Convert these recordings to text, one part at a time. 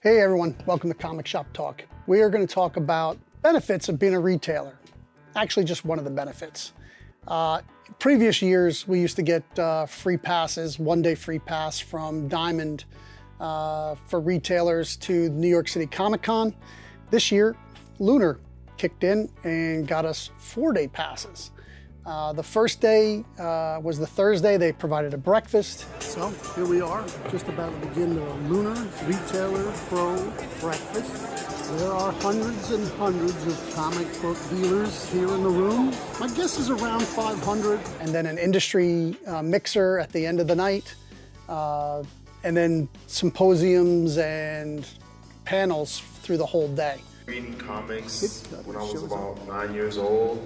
Hey everyone, welcome to Comic Shop Talk. We are going to talk about benefits of being a retailer. Actually, just one of the benefits. Previous years, we used to get free passes, one-day free pass from Diamond for retailers to New York City Comic Con. This year, Lunar kicked in and got us 4-day passes. The first day was the Thursday. They provided a breakfast. So here we are, just about to begin the Lunar Retailer Pro Breakfast. There are hundreds and hundreds of comic book dealers here in the room. My guess is around 500. And then an industry mixer at the end of the night. And then symposiums and panels through the whole day. Reading comics when I was about 9 years old.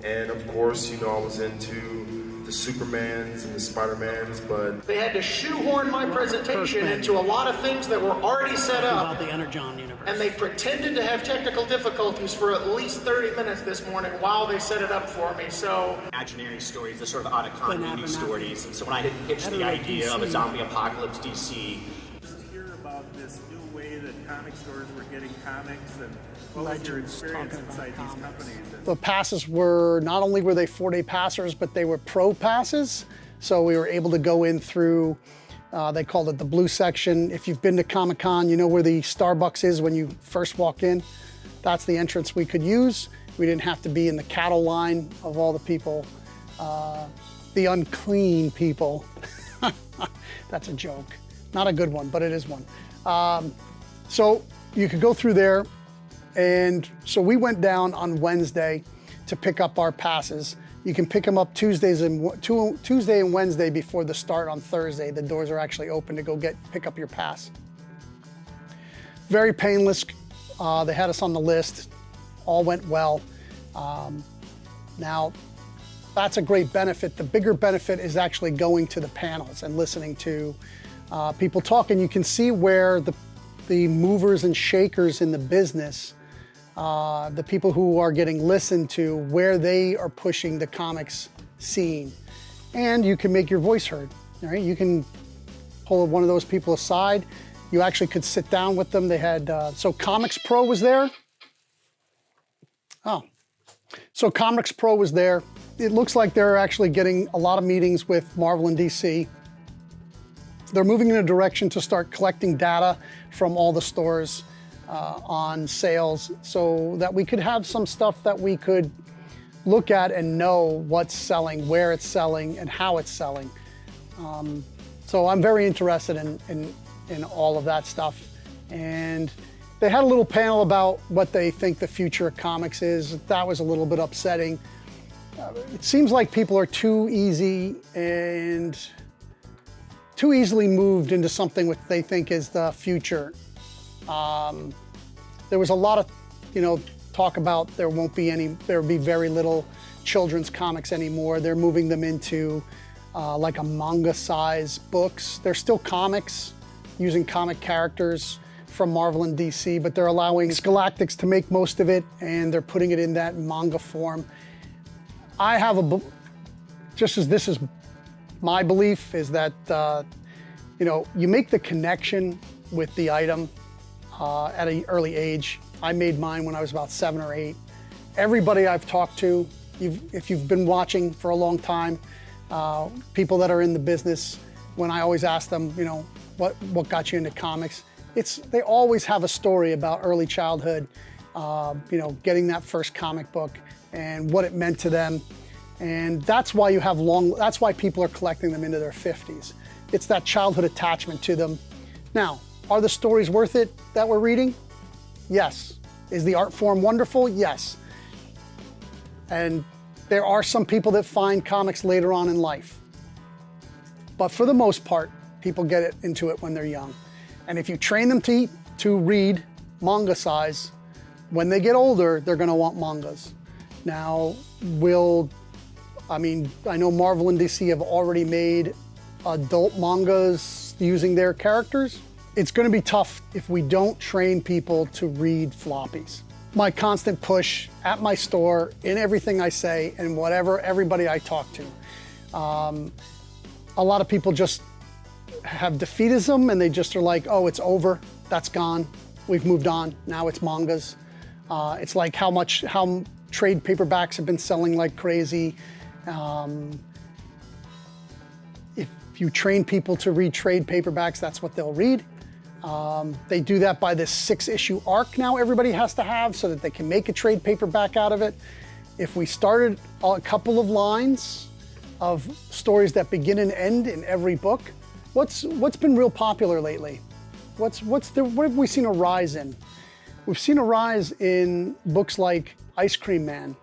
And of course, you know, I was into the Supermans and the Spider-Mans, but they had to shoehorn my presentation into a lot of things that were already set up. About the Energon universe. And they pretended to have technical difficulties for at least 30 minutes this morning while they set it up for me, so. Imaginary stories, the sort of out of continuity stories. And so when I had pitched the idea of a zombie apocalypse DC. Just hear about this new way that comic stores were getting comics, and what was your experience inside these companies? The passes were, not only were they 4-day passers, but they were pro passes. So we were able to go in through, they called it the blue section. If you've been to Comic-Con, you know where the Starbucks is when you first walk in. That's the entrance we could use. We didn't have to be in the cattle line of all the people, the unclean people. That's a joke. Not a good one, but it is one. So you could go through there. And so we went down on Wednesday to pick up our passes. You can pick them up Tuesday and Wednesday before the start on Thursday. The doors are actually open to go pick up your pass. Very painless. They had us on the list. All went well. Now, that's a great benefit. The bigger benefit is actually going to the panels and listening to people talk. And you can see where the movers and shakers in the business, the people who are getting listened to, where they are pushing the comics scene. And you can make your voice heard, all right? You can pull one of those people aside. You actually could sit down with them. They had, so Comics Pro was there. Oh, so Comics Pro was there. It looks like they're actually getting a lot of meetings with Marvel and DC. They're moving in a direction to start collecting data from all the stores on sales so that we could have some stuff that we could look at and know what's selling, where it's selling, and how it's selling. So I'm very interested in all of that stuff. And they had a little panel about what they think the future of comics is. That was a little bit upsetting. It seems like people are too easily moved into something what they think is the future. There was a lot of, talk about there will be very little children's comics anymore. They're moving them into like a manga size books. They're still comics using comic characters from Marvel and DC, but they're allowing Galactics to make most of it, and they're putting it in that manga form. I have just as this is my belief, is that you make the connection with the item at an early age. I made mine when I was about 7 or 8. Everybody I've talked to, if you've been watching for a long time, people that are in the business, when I always ask them, what got you into comics, they always have a story about early childhood, getting that first comic book and what it meant to them. And that's why that's why people are collecting them into their 50s. It's that childhood attachment to them. Now, are the stories worth it that we're reading? Yes. Is the art form wonderful? Yes. And there are some people that find comics later on in life. But for the most part, people get into it when they're young. And if you train them to read manga size, when they get older, they're gonna want mangas. Now, I know Marvel and DC have already made adult mangas using their characters. It's going to be tough if we don't train people to read floppies. My constant push at my store, in everything I say, and everybody I talk to. A lot of people just have defeatism and they just are like, oh, it's over, that's gone, we've moved on, now it's mangas. It's like how trade paperbacks have been selling like crazy. If you train people to read trade paperbacks, that's what they'll read. They do that by this 6-issue arc now everybody has to have so that they can make a trade paperback out of it. If we started a couple of lines of stories that begin and end in every book, what's been real popular lately? What have we seen a rise in? We've seen a rise in books like Ice Cream Man,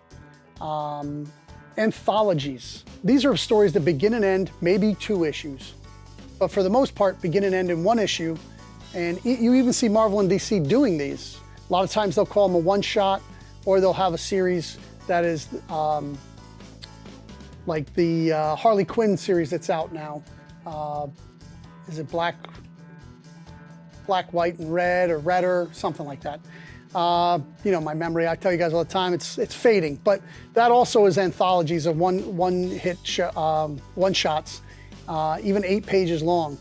anthologies. These are stories that begin and end, maybe 2 issues, but for the most part begin and end in 1 issue. And you even see Marvel and DC doing these. A lot of times they'll call them a one-shot, or they'll have a series that is like the Harley Quinn series that's out now. Is it Black, White, and Red, or Redder, something like that. You know, my memory, I tell you guys all the time, it's fading. But that also is anthologies of one-hit one-shots, even 8 pages long.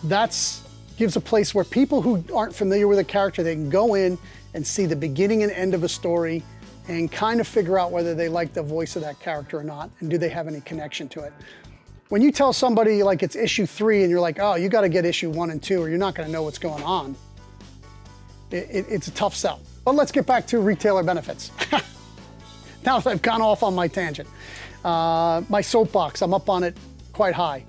That's gives a place where people who aren't familiar with a character, they can go in and see the beginning and end of a story and kind of figure out whether they like the voice of that character or not, and do they have any connection to it. When you tell somebody like it's issue 3 and you're like, oh, you got to get issue 1 and 2 or you're not going to know what's going on, it's a tough sell. But let's get back to retailer benefits. Now that I've gone off on my tangent. My soapbox, I'm up on it quite high.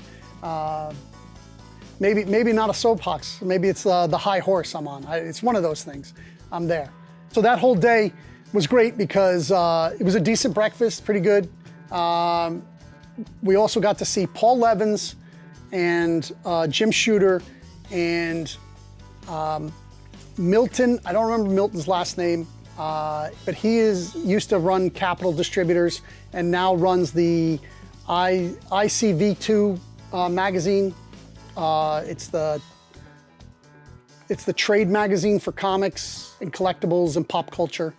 Maybe not a soapbox, maybe it's the high horse I'm on. It's one of those things, I'm there. So that whole day was great because it was a decent breakfast, pretty good. We also got to see Paul Levins and Jim Shooter and Milton. I don't remember Milton's last name, but he used to run Capital Distributors and now runs the ICV2 magazine. It's the trade magazine for comics and collectibles and pop culture.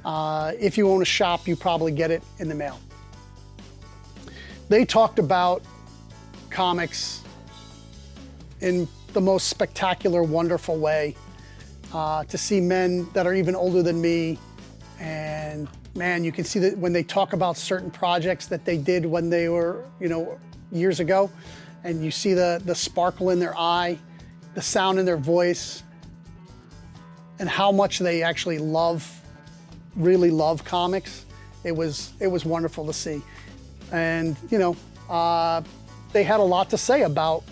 If you own a shop, you probably get it in the mail. They talked about comics in the most spectacular, wonderful way. To see men that are even older than me, and man, you can see that when they talk about certain projects that they did when they were, years ago, and you see the sparkle in their eye, the sound in their voice, and how much they actually really love comics. It was wonderful to see. And, they had a lot to say about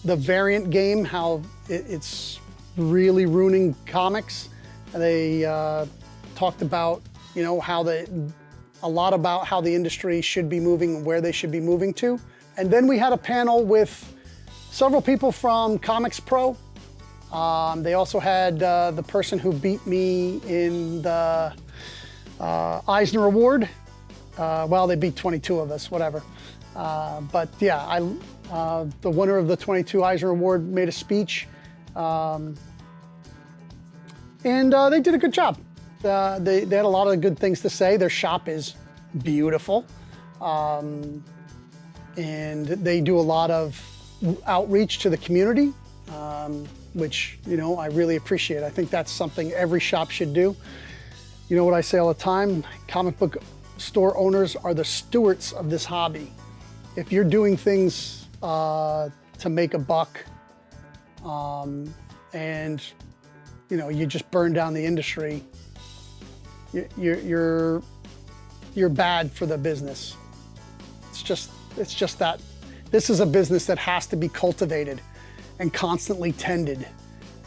the variant game, how it's really ruining comics. They talked about, a lot about how the industry should be moving and where they should be moving to. And then we had a panel with several people from Comics Pro. They also had the person who beat me in the Eisner Award. Well, they beat 22 of us, whatever. But yeah, the winner of the 22 Eisner Award made a speech. And they did a good job. They had a lot of good things to say. Their shop is beautiful. And they do a lot of outreach to the community, which, I really appreciate. I think that's something every shop should do. You know what I say all the time? Comic book store owners are the stewards of this hobby. If you're doing things to make a buck, and you just burn down the industry, you're bad for the business. It's just that this is a business that has to be cultivated and constantly tended.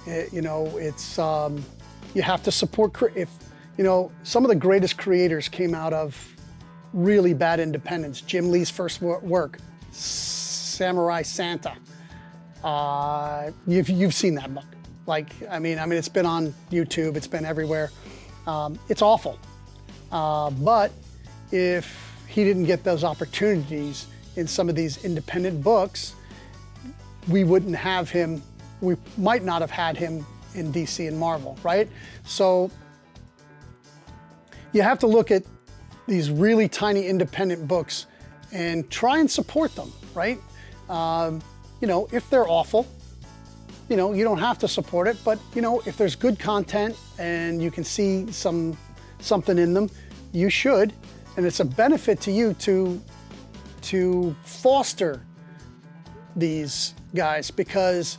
It's you have to support. If some of the greatest creators came out of really bad independents. Jim Lee's first work, Samurai Santa. You've seen that book. It's been on YouTube. It's been everywhere. It's awful. But if he didn't get those opportunities in some of these independent books, we wouldn't have him. We might not have had him in DC and Marvel, right? So you have to look at these really tiny independent books and try and support them, right? You know, if they're awful, you know, you don't have to support it, but you know, if there's good content and you can see something in them, you should. And it's a benefit to you to foster these guys, because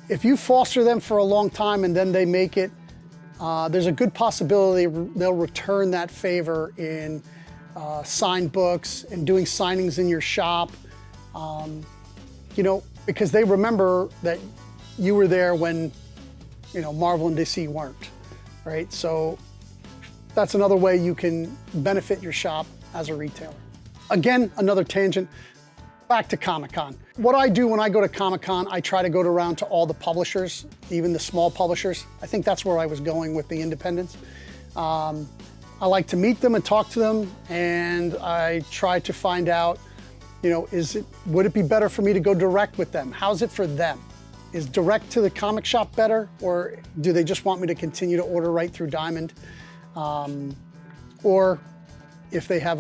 if you foster them for a long time and then they make it, there's a good possibility they'll return that favor in signed books and doing signings in your shop, you know, because they remember that you were there when, you know, Marvel and DC weren't, right? So that's another way you can benefit your shop as a retailer. Again, another tangent, back to Comic-Con. What I do when I go to Comic-Con, I try to go around to all the publishers, even the small publishers. I think that's where I was going with the independents. I like to meet them and talk to them, and I try to find out, you know, would it be better for me to go direct with them? How's it for them? Is direct to the comic shop better, or do they just want me to continue to order right through Diamond? Or if they have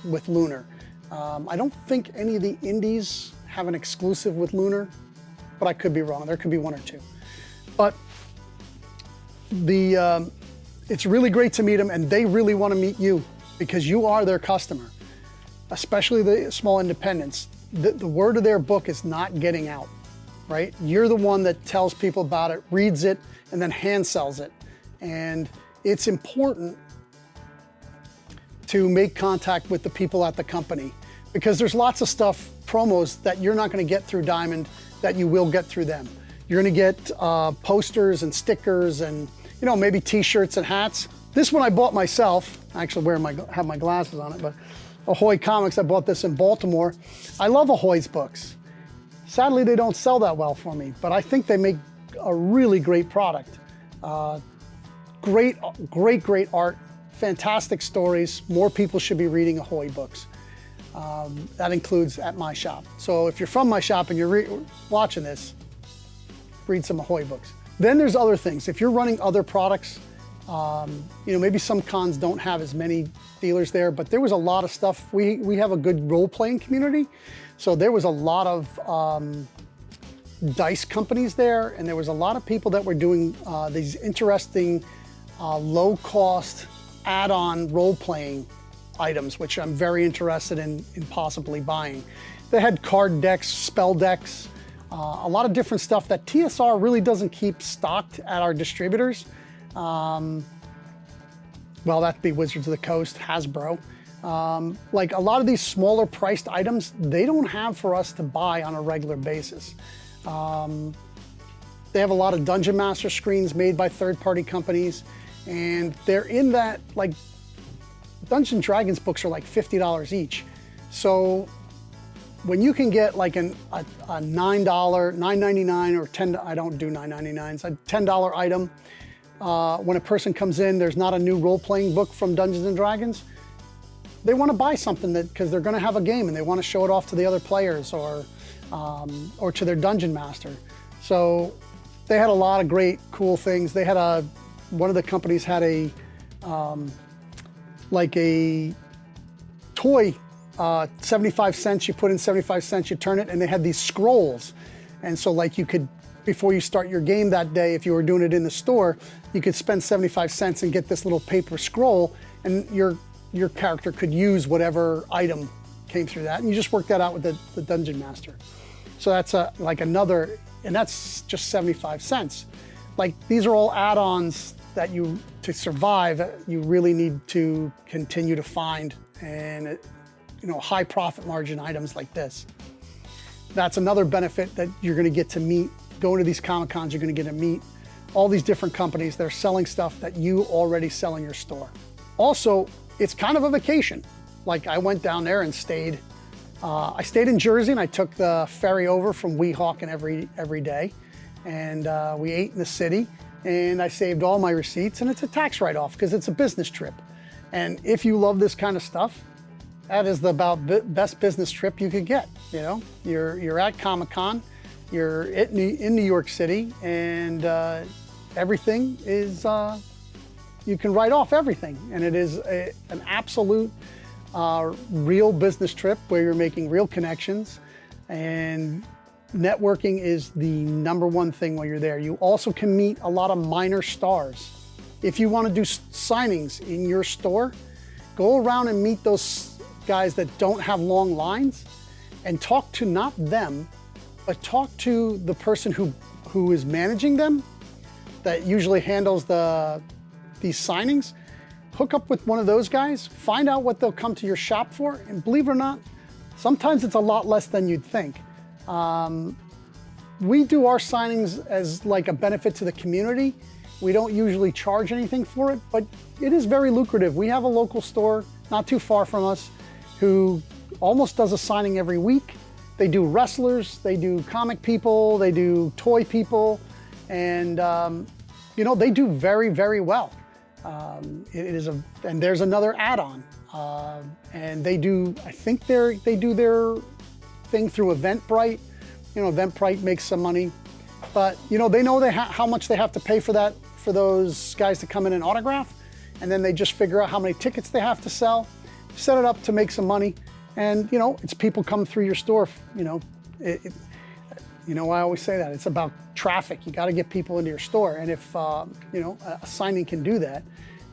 with Lunar. I don't think any of the indies have an exclusive with Lunar, but I could be wrong. There could be one or two. But it's really great to meet them, and they really want to meet you because you are their customer, especially the small independents. The word of their book is not getting out, right? You're the one that tells people about it, reads it, and then hand sells it. And it's important to make contact with the people at the company, because there's lots of stuff, promos, that you're not going to get through Diamond that you will get through them. You're going to get posters and stickers and, you know, maybe t-shirts and hats. This one I bought myself. I actually have my glasses on it, but Ahoy Comics, I bought this in Baltimore. I love Ahoy's books. Sadly, they don't sell that well for me, but I think they make a really great product. Great art. Fantastic stories. More people should be reading Ahoy books. That includes at my shop. So if you're from my shop and you're watching this, read some Ahoy books. Then there's other things. If you're running other products, you know, maybe some cons don't have as many dealers there, but there was a lot of stuff. We have a good role-playing community, so there was a lot of dice companies there, and there was a lot of people that were doing these interesting low-cost add-on role-playing items, which I'm very interested in possibly buying. They had card decks, spell decks, a lot of different stuff that TSR really doesn't keep stocked at our distributors. Well, that'd be Wizards of the Coast, Hasbro. Like a lot of these smaller priced items, they don't have for us to buy on a regular basis. They have a lot of Dungeon Master screens made by third-party companies, and they're in that, like, Dungeons & Dragons books are like $50 each. So when you can get like a $9, $9.99 or $10, I don't do $9.99s, a $10 item, when a person comes in, there's not a new role-playing book from Dungeons & Dragons, they want to buy something because they're going to have a game and they want to show it off to the other players or to their Dungeon Master. So they had a lot of great, cool things. They had one of the companies had like a toy, 75 cents, you put in 75 cents, you turn it, and they had these scrolls. And so like you could, before you start your game that day, if you were doing it in the store, you could spend 75 cents and get this little paper scroll, and your character could use whatever item came through that, and you just work that out with the Dungeon Master. So that's like another, and that's just 75 cents. Like these are all add-ons that to survive, you really need to continue to find, and you know, high profit margin items like this. That's another benefit that you're going to get to meet. Going to these Comic Cons, you're going to get to meet all these different companies that are selling stuff that you already sell in your store. Also, it's kind of a vacation. Like I went down there and stayed. I stayed in Jersey, and I took the ferry over from Weehawken every day, and we ate in the city. And I saved all my receipts, and it's a tax write-off because it's a business trip. And if you love this kind of stuff, that is the best business trip you could get. You know, you're at Comic-Con, you're in New York City, and everything is, you can write off everything. And it is an absolute real business trip where you're making real connections. And networking is the number one thing while you're there. You also can meet a lot of minor stars. If you want to do signings in your store, go around and meet those guys that don't have long lines and talk to not them, but talk to the person who is managing them, that usually handles these signings. Hook up with one of those guys, find out what they'll come to your shop for, and believe it or not, sometimes it's a lot less than you'd think. We do our signings as like a benefit to the community. We don't usually charge anything for it, but it is very lucrative. We have a local store not too far from us who almost does a signing every week. They do wrestlers, they do comic people, they do toy people, and you know, they do very, very well. And there's another add-on, and they do, I think they do their thing through Eventbrite. You know, Eventbrite makes some money, but you know, they know how much they have to pay for that, for those guys to come in and autograph, and then they just figure out how many tickets they have to sell, set it up to make some money, and you know, it's people come through your store. You know, you know, I always say that it's about traffic. You got to get people into your store, and if you know, a signing can do that,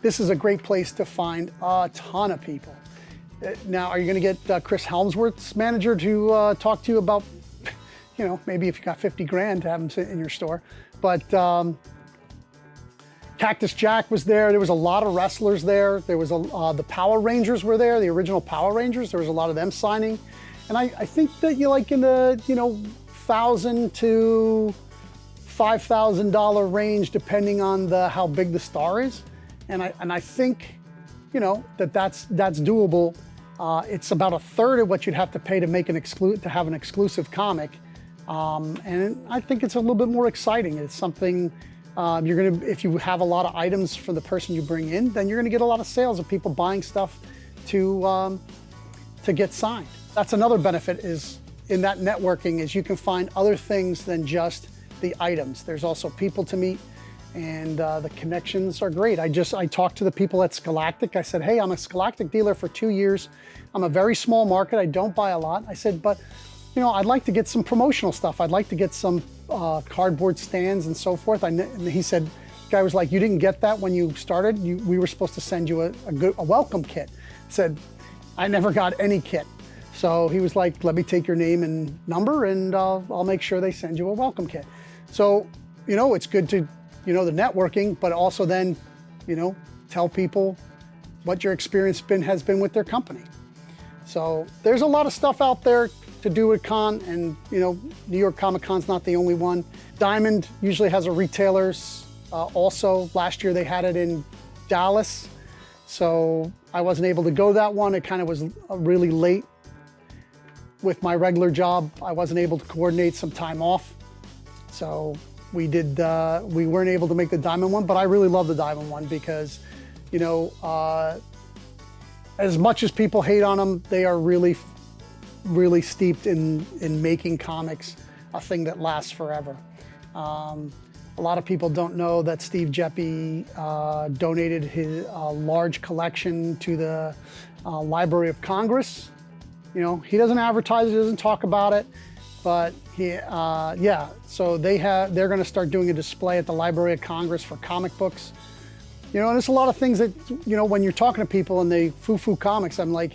this is a great place to find a ton of people. Now, are you going to get Chris Helmsworth's manager to talk to you about, you know, maybe if you got 50 grand to have him sit in your store? But Cactus Jack was there. There was a lot of wrestlers there. There was the Power Rangers were there, the original Power Rangers. There was a lot of them signing. And I think that you like in the, you know, $1,000 to $5,000 range, depending on how big the star is. And I think, you know, that's doable. It's about a third of what you'd have to pay to make to have an exclusive comic. And I think it's a little bit more exciting. It's something if you have a lot of items for the person you bring in, then you're gonna get a lot of sales of people buying stuff to get signed. That's another benefit is in that networking is you can find other things than just the items. There's also people to meet, and the connections are great. I talked to the people at Scholastic. I said, hey, I'm a Scholastic dealer for 2 years. I'm a very small market. I don't buy a lot. I said, but you know, I'd like to get some promotional stuff. I'd like to get some cardboard stands and so forth. And he said, the guy was like, you didn't get that when you started? We were supposed to send you a welcome kit. I said, I never got any kit. So he was like, let me take your name and number, and I'll make sure they send you a welcome kit. So, you know, it's good to, you know, the networking, but also then, you know, tell people what your experience has been with their company. So there's a lot of stuff out there to do with con, and you know, New York Comic Con's not the only one. Diamond usually has a retailers also. Last year they had it in Dallas, so I wasn't able to go that one. It kind of was really late with my regular job. I wasn't able to coordinate some time off, so we weren't able to make the Diamond one, but I really love the Diamond one because, you know, as much as people hate on them, they are really steeped in making comics a thing that lasts forever. A lot of people don't know that Steve Jeppe donated his large collection to the Library of Congress. You know, he doesn't advertise it, he doesn't talk about it, but yeah, so they're gonna start doing a display at the Library of Congress for comic books. You know, and there's a lot of things that, you know, when you're talking to people and they foo-foo comics, I'm like,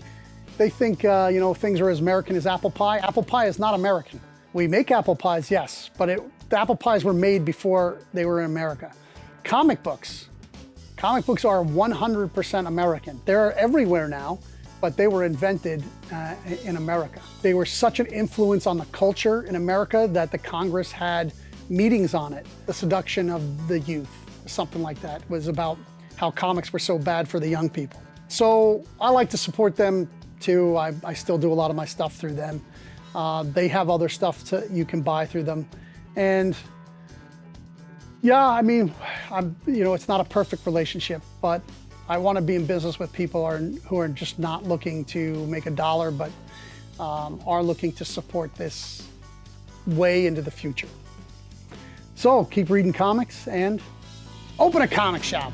they think, you know, things are as American as apple pie. Apple pie is not American. We make apple pies, yes, but the apple pies were made before they were in America. Comic books are 100% American. They're everywhere now, but they were invented in America. They were such an influence on the culture in America that the Congress had meetings on it. The Seduction of the Youth, something like that, was about how comics were so bad for the young people. So I like to support them too. I still do a lot of my stuff through them. They have other stuff you can buy through them. And yeah, I mean, you know, it's not a perfect relationship, but I want to be in business with people who are just not looking to make a dollar, but are looking to support this way into the future. So keep reading comics and open a comic shop.